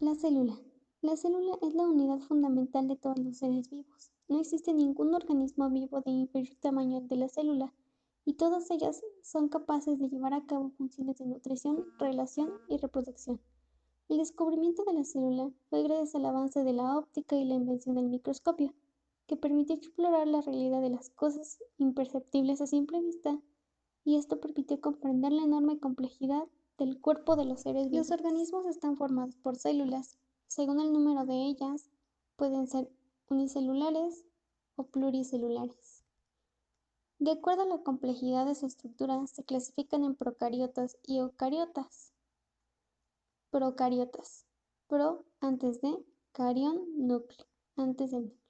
La célula. La célula es la unidad fundamental de todos los seres vivos. No existe ningún organismo vivo de inferior tamaño al de la célula, y todas ellas son capaces de llevar a cabo funciones de nutrición, relación y reproducción. El descubrimiento de la célula fue gracias al avance de la óptica y la invención del microscopio, que permitió explorar la realidad de las cosas imperceptibles a simple vista, y esto permitió comprender la enorme complejidad del cuerpo de los seres vivos. Los organismos están formados por células. Según el número de ellas, pueden ser unicelulares o pluricelulares. De acuerdo a la complejidad de su estructura, se clasifican en procariotas y eucariotas. Procariotas. Pro antes de, carión, núcleo, antes del núcleo.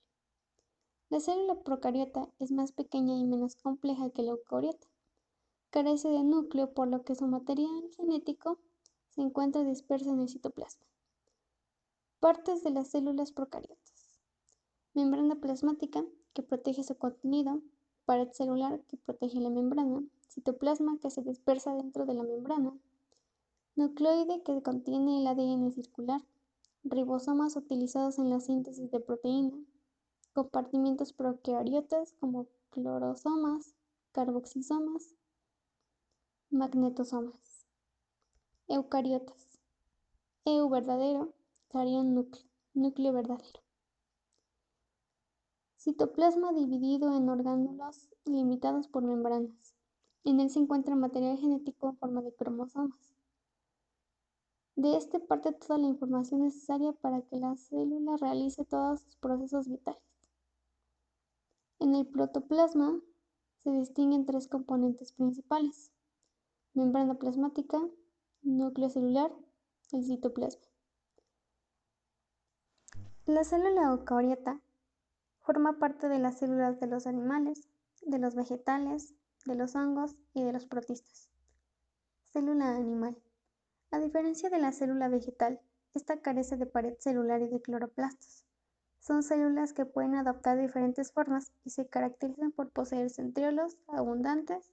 La célula procariota es más pequeña y menos compleja que la eucariota. Carece de núcleo, por lo que su material genético se encuentra disperso en el citoplasma. Partes de las células procariotas. Membrana plasmática, que protege su contenido. Pared celular, que protege la membrana. Citoplasma, que se dispersa dentro de la membrana. Nucleoide, que contiene el ADN circular. Ribosomas utilizados en la síntesis de proteína. Compartimientos procariotas como clorosomas, carboxisomas, magnetosomas. Eucariotas. Eu verdadero, carión núcleo, núcleo verdadero. Citoplasma dividido en orgánulos limitados por membranas. En él se encuentra material genético en forma de cromosomas. De este parte toda la información necesaria para que la célula realice todos sus procesos vitales. En el protoplasma se distinguen tres componentes principales: membrana plasmática, núcleo celular, el citoplasma. La célula eucariota forma parte de las células de los animales, de los vegetales, de los hongos y de los protistas. Célula animal. A diferencia de la célula vegetal, esta carece de pared celular y de cloroplastos. Son células que pueden adoptar diferentes formas y se caracterizan por poseer centriolos abundantes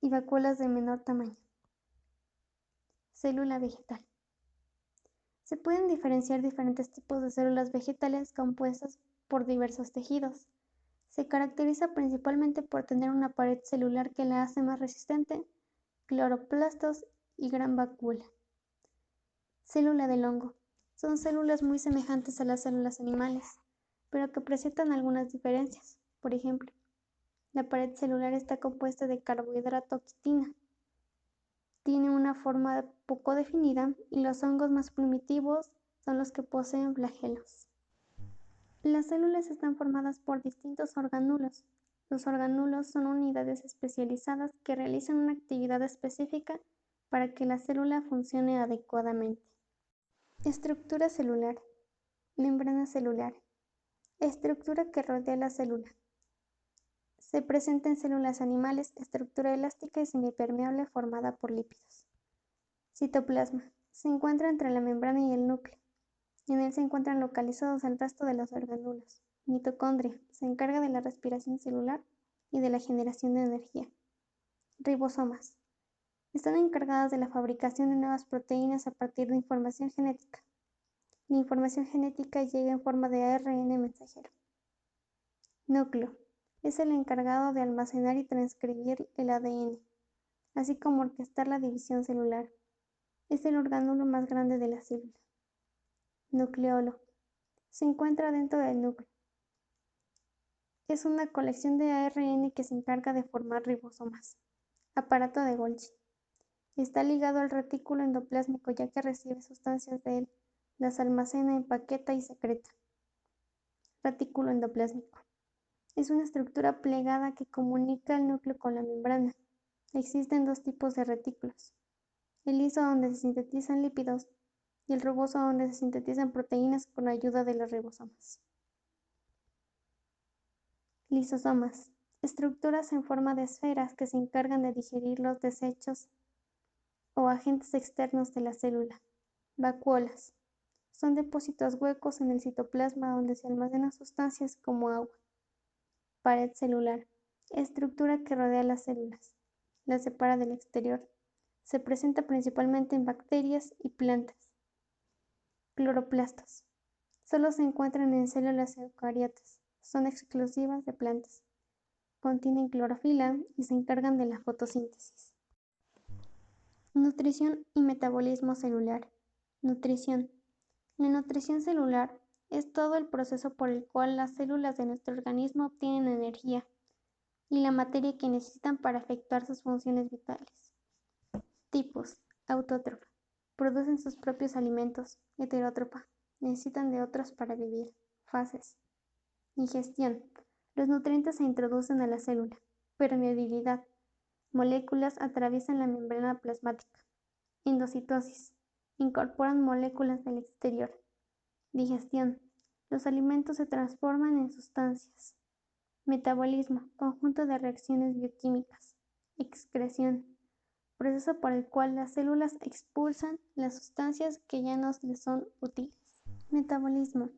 y vacuolas de menor tamaño. Célula vegetal. Se pueden diferenciar diferentes tipos de células vegetales compuestas por diversos tejidos. Se caracteriza principalmente por tener una pared celular que la hace más resistente, cloroplastos y gran vacuola. Célula del hongo. Son células muy semejantes a las células animales, pero que presentan algunas diferencias. Por ejemplo, la pared celular está compuesta de carbohidrato quitina. Tiene una forma poco definida y los hongos más primitivos son los que poseen flagelos. Las células están formadas por distintos orgánulos. Los orgánulos son unidades especializadas que realizan una actividad específica para que la célula funcione adecuadamente. Estructura celular. Membrana celular. Estructura que rodea la célula. Se presenta en células animales, estructura elástica y semipermeable formada por lípidos. Citoplasma. Se encuentra entre la membrana y el núcleo. En él se encuentran localizados el resto de los orgánulos. Mitocondria. Se encarga de la respiración celular y de la generación de energía. Ribosomas. Están encargadas de la fabricación de nuevas proteínas a partir de información genética. La información genética llega en forma de ARN mensajero. Núcleo. Es el encargado de almacenar y transcribir el ADN, así como orquestar la división celular. Es el orgánulo más grande de la célula. Nucleolo. Se encuentra dentro del núcleo. Es una colección de ARN que se encarga de formar ribosomas. Aparato de Golgi. Está ligado al retículo endoplásmico ya que recibe sustancias de él, las almacena, empaqueta y secreta. Retículo endoplásmico. Es una estructura plegada que comunica el núcleo con la membrana. Existen dos tipos de retículos: el liso donde se sintetizan lípidos y el rugoso donde se sintetizan proteínas con ayuda de los ribosomas. Lisosomas. Estructuras en forma de esferas que se encargan de digerir los desechos o agentes externos de la célula. Vacuolas. Son depósitos huecos en el citoplasma donde se almacenan sustancias como agua. Pared celular. Estructura que rodea las células. Las separa del exterior. Se presenta principalmente en bacterias y plantas. Cloroplastos. Solo se encuentran en células eucariotas. Son exclusivas de plantas. Contienen clorofila y se encargan de la fotosíntesis. Nutrición y metabolismo celular. Nutrición. La nutrición celular es todo el proceso por el cual las células de nuestro organismo obtienen energía y la materia que necesitan para efectuar sus funciones vitales. Tipos. Autótrofa. Producen sus propios alimentos. Heterótrofa. Necesitan de otros para vivir. Fases. Ingestión. Los nutrientes se introducen a la célula. Permeabilidad. Moléculas atraviesan la membrana plasmática. Endocitosis. Incorporan moléculas del exterior. Digestión. Los alimentos se transforman en sustancias. Metabolismo. Conjunto de reacciones bioquímicas. Excreción. Proceso por el cual las células expulsan las sustancias que ya no les son útiles. Metabolismo.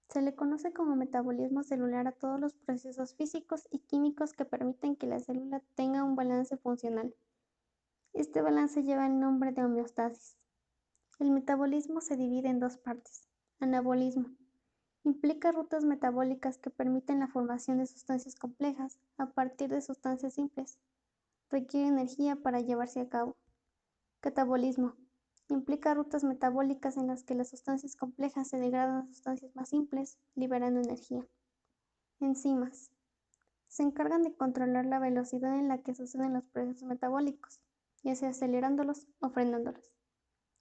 Se le conoce como metabolismo celular a todos los procesos físicos y químicos que permiten que la célula tenga un balance funcional. Este balance lleva el nombre de homeostasis. El metabolismo se divide en dos partes. Anabolismo. Implica rutas metabólicas que permiten la formación de sustancias complejas a partir de sustancias simples. Requiere energía para llevarse a cabo. Catabolismo. Implica rutas metabólicas en las que las sustancias complejas se degradan a sustancias más simples, liberando energía. Enzimas. Se encargan de controlar la velocidad en la que suceden los procesos metabólicos, ya sea acelerándolos o frenándolos.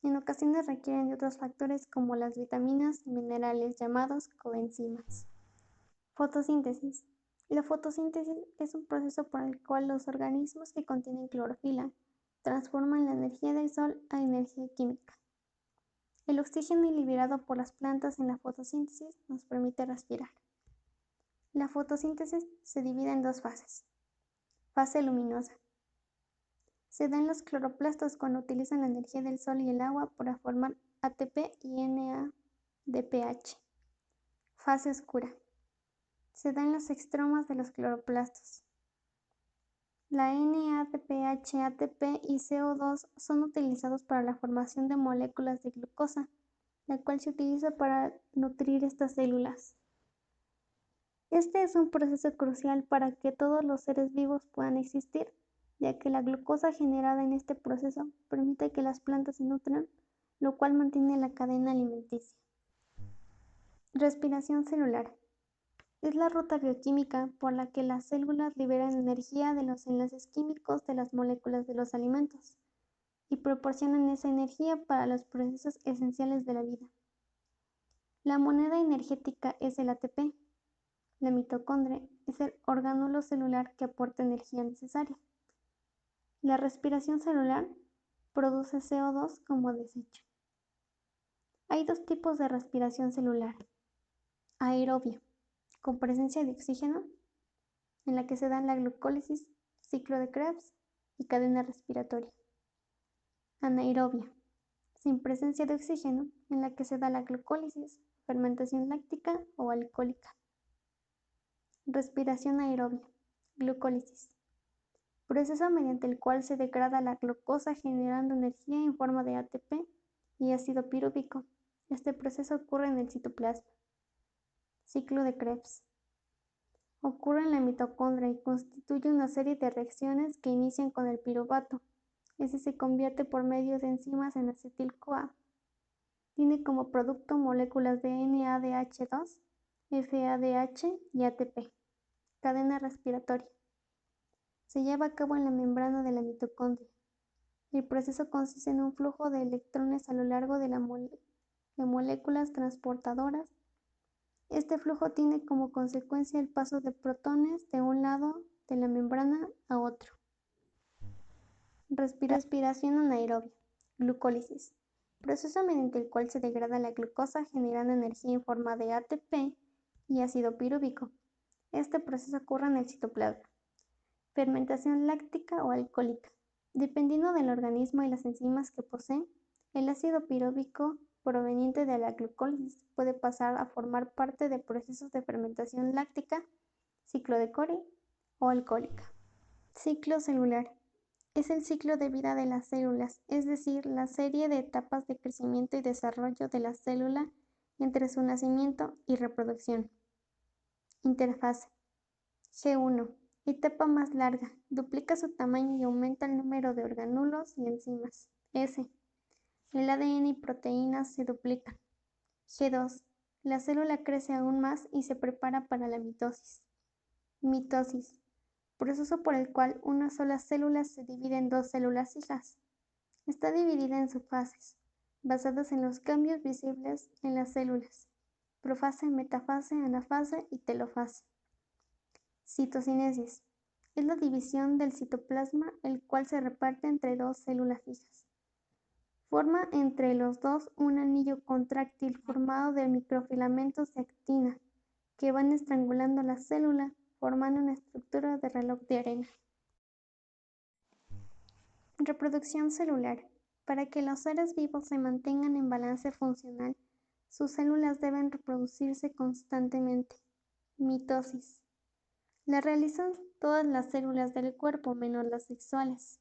En ocasiones requieren de otros factores como las vitaminas y minerales llamados coenzimas. Fotosíntesis. La fotosíntesis es un proceso por el cual los organismos que contienen clorofila transforman la energía del sol a energía química. El oxígeno liberado por las plantas en la fotosíntesis nos permite respirar. La fotosíntesis se divide en dos fases. Fase luminosa. Se da en los cloroplastos cuando utilizan la energía del sol y el agua para formar ATP y NADPH. Fase oscura. Se da en los extremos de los cloroplastos. La NADPH, ATP y CO2 son utilizados para la formación de moléculas de glucosa, la cual se utiliza para nutrir estas células. Este es un proceso crucial para que todos los seres vivos puedan existir, ya que la glucosa generada en este proceso permite que las plantas se nutran, lo cual mantiene la cadena alimenticia. Respiración celular. Es la ruta bioquímica por la que las células liberan energía de los enlaces químicos de las moléculas de los alimentos y proporcionan esa energía para los procesos esenciales de la vida. La moneda energética es el ATP. La mitocondria es el orgánulo celular que aporta energía necesaria. La respiración celular produce CO2 como desecho. Hay dos tipos de respiración celular. Aerobia, con presencia de oxígeno, en la que se da la glucólisis, ciclo de Krebs y cadena respiratoria. Anaerobia, sin presencia de oxígeno, en la que se da la glucólisis, fermentación láctica o alcohólica. Respiración aerobia, glucólisis, proceso mediante el cual se degrada la glucosa generando energía en forma de ATP y ácido pirúvico. Este proceso ocurre en el citoplasma. Ciclo de Krebs. Ocurre en la mitocondria y constituye una serie de reacciones que inician con el piruvato. Ese se convierte por medio de enzimas en acetil-CoA. Tiene como producto moléculas de NADH2, FADH y ATP. Cadena respiratoria. Se lleva a cabo en la membrana de la mitocondria. El proceso consiste en un flujo de electrones a lo largo de moléculas transportadoras. Este flujo tiene como consecuencia el paso de protones de un lado de la membrana a otro. Respiración anaerobia, glucólisis, proceso mediante el cual se degrada la glucosa generando energía en forma de ATP y ácido pirúvico. Este proceso ocurre en el citoplasma. Fermentación láctica o alcohólica. Dependiendo del organismo y las enzimas que posee, el ácido pirúvico proveniente de la glucólisis puede pasar a formar parte de procesos de fermentación láctica, ciclo de Cori o alcohólica. Ciclo celular. Es el ciclo de vida de las células, es decir, la serie de etapas de crecimiento y desarrollo de la célula entre su nacimiento y reproducción. Interfase. G1. Etapa más larga. Duplica su tamaño y aumenta el número de orgánulos y enzimas. S. El ADN y proteínas se duplican. G2. La célula crece aún más y se prepara para la mitosis. Mitosis. Proceso por el cual una sola célula se divide en dos células hijas. Está dividida en subfases, basadas en los cambios visibles en las células: profase, metafase, anafase y telofase. Citocinesis. Es la división del citoplasma, el cual se reparte entre dos células hijas. Forma entre los dos un anillo contráctil formado de microfilamentos de actina, que van estrangulando la célula, formando una estructura de reloj de arena. Reproducción celular. Para que los seres vivos se mantengan en balance funcional, sus células deben reproducirse constantemente. Mitosis. La realizan todas las células del cuerpo menos las sexuales.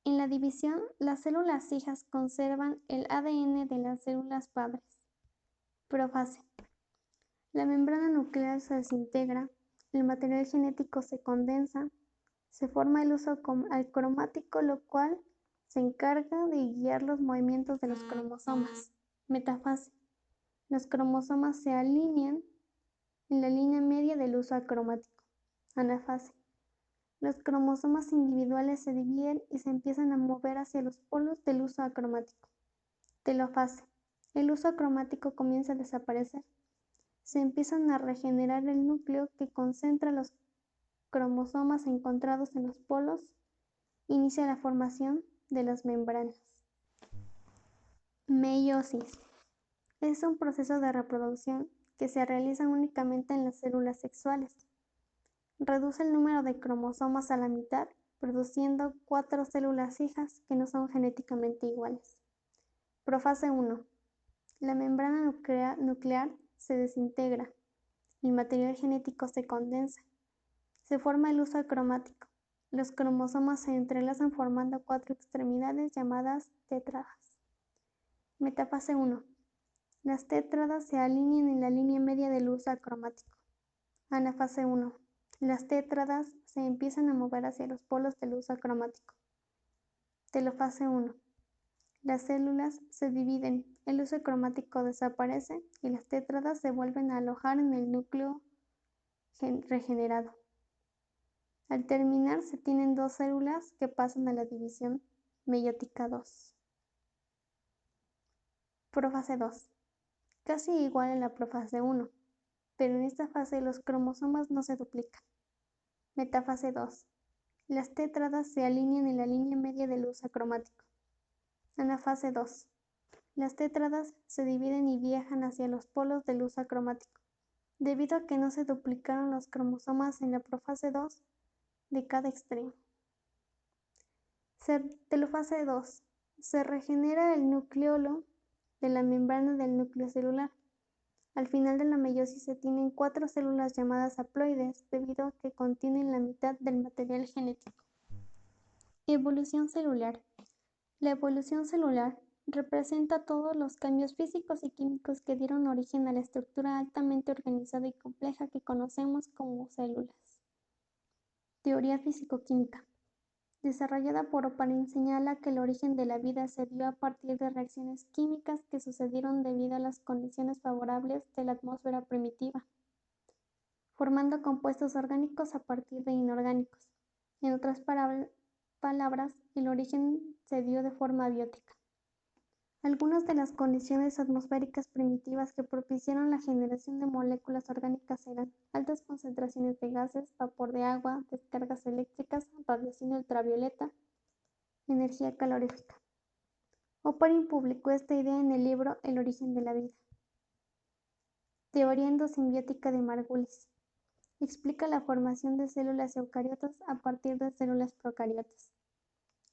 En la división, las células hijas conservan el ADN de las células padres. Profase. La membrana nuclear se desintegra, el material genético se condensa, se forma el uso cromático, lo cual se encarga de guiar los movimientos de los cromosomas. Metafase. Los cromosomas se alinean en la línea media del uso acromático. Anafase. Los cromosomas individuales se dividen y se empiezan a mover hacia los polos del uso acromático. Telofase. El uso acromático comienza a desaparecer. Se empiezan a regenerar el núcleo que concentra los cromosomas encontrados en los polos. Inicia la formación de las membranas. Meiosis. Es un proceso de reproducción que se realiza únicamente en las células sexuales. Reduce el número de cromosomas a la mitad, produciendo 4 células hijas que no son genéticamente iguales. Profase 1. La membrana nuclear se desintegra, el material genético se condensa, se forma el uso cromático. Los cromosomas se entrelazan formando 4 extremidades llamadas tétradas. Metafase 1. Las tétradas se alinean en la línea media del uso cromático. Anafase 1. Las tétradas se empiezan a mover hacia los polos del uso cromático. Telofase 1. Las células se dividen, el uso cromático desaparece y las tétradas se vuelven a alojar en el núcleo regenerado. Al terminar, se tienen 2 células que pasan a la división meiótica 2. Profase 2. Casi igual a la profase 1, pero en esta fase los cromosomas no se duplican. Metafase 2. Las tétradas se alinean en la línea media del uso cromático. Anafase 2. Las tétradas se dividen y viajan hacia los polos del uso cromático, debido a que no se duplicaron los cromosomas en la profase 2 de cada extremo. Telofase 2. Se regenera el nucleolo de la membrana del núcleo celular. Al final de la meiosis se tienen 4 células llamadas haploides, debido a que contienen la mitad del material genético. Evolución celular. La evolución celular representa todos los cambios físicos y químicos que dieron origen a la estructura altamente organizada y compleja que conocemos como células. Teoría físico-química. Desarrollada por Oparin, señala que el origen de la vida se dio a partir de reacciones químicas que sucedieron debido a las condiciones favorables de la atmósfera primitiva, formando compuestos orgánicos a partir de inorgánicos. En otras palabras, el origen se dio de forma abiótica. Algunas de las condiciones atmosféricas primitivas que propiciaron la generación de moléculas orgánicas eran altas concentraciones de gases, vapor de agua, descargas eléctricas, radiación ultravioleta, energía calorífica. Oparin publicó esta idea en el libro El origen de la vida. Teoría endosimbiótica de Margulis. Explica la formación de células eucariotas a partir de células procariotas.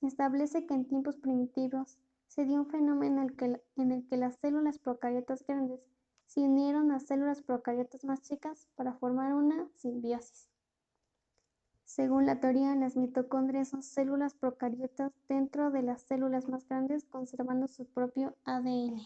Establece que en tiempos primitivos se dio un fenómeno en el que las células procariotas grandes se unieron a células procariotas más chicas para formar una simbiosis. Según la teoría, las mitocondrias son células procariotas dentro de las células más grandes conservando su propio ADN.